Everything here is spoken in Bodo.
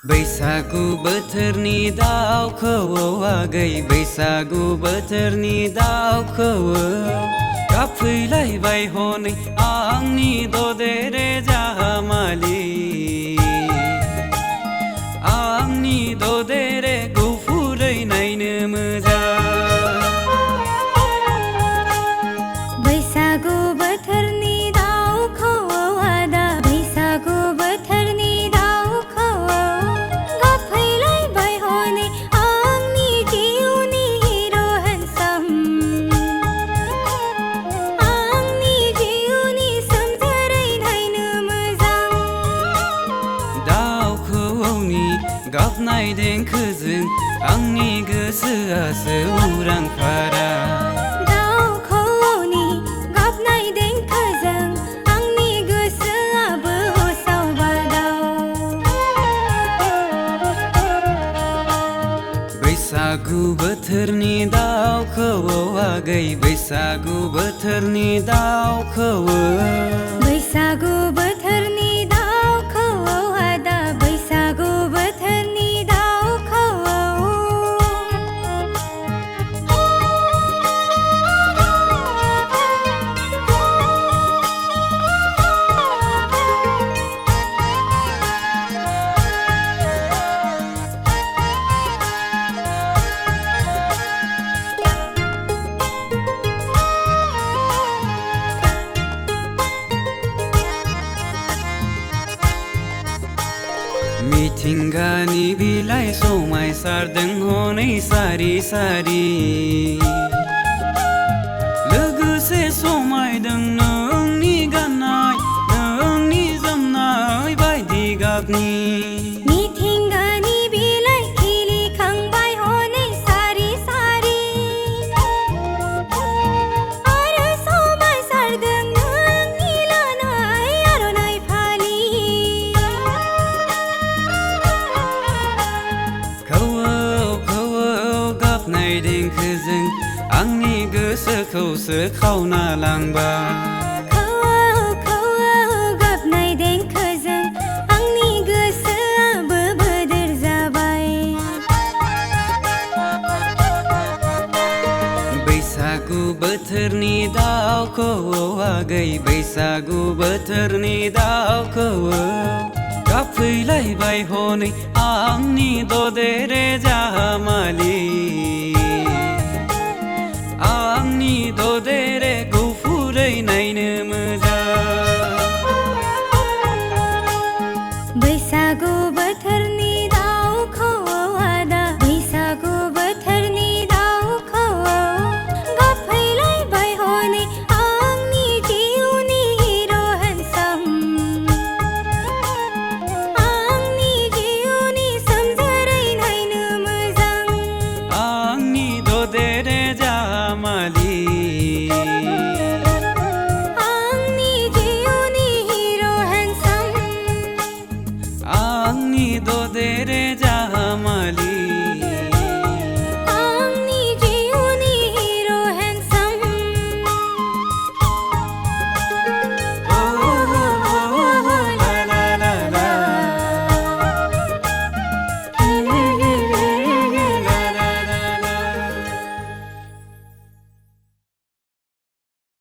बैसागु बोथोरनि दाउखौवौ आगै बैसागु बोथोरनि दाउखौवौ गाबफैलायबाय हनै आंनि ददेरे जामालि आंनि ददेरे गुफुरै नायनो मोजां बैसागु बोथोरनि दाउखौवौ आदा बैसागु बोथोरनि दाउखौवौ गाबफैलायबाय हनै आंनि जिउनि हिर' हेन्डसाम आंनि जिउनि सोमजोरै नायनो मोजां दाउखौवौनि गाबनाय देंखोजों आंनि गोसोआसो उरां फारा बैसागु बोथोरनि दाउखौवौ आगै बैसागु बोथोरनि दाउखौवौ बैसागु बोथोरनि दाउखौवौ आदा बैसागु बोथोरनि दाउखौवौ मिथिंगानि बिलाइ समायसारदों हनै सारि सारि लोगोसे समायदों नोंनि गाननाय नोंनि जोमनाय बायदि गाबनि मिथिंगानि बिलाइ खिलिखांबाय हनै सारि सारि आरो समायसारदों नोंनि लानाय आर'नाइ फालि गाबनाय देंखोजों आंनि गोसोखौसो खावना लांबाय गाबनाय देंखोजों आंनि गोसोआबो बोदोर जाबाय बैसागु बोथोरनि दाउखौवौ आगै बैसागु बोथोरनि दाउखौवौ गाबफैलायबाय हनै आंनि ददेरे जामालि आंनि ददेरे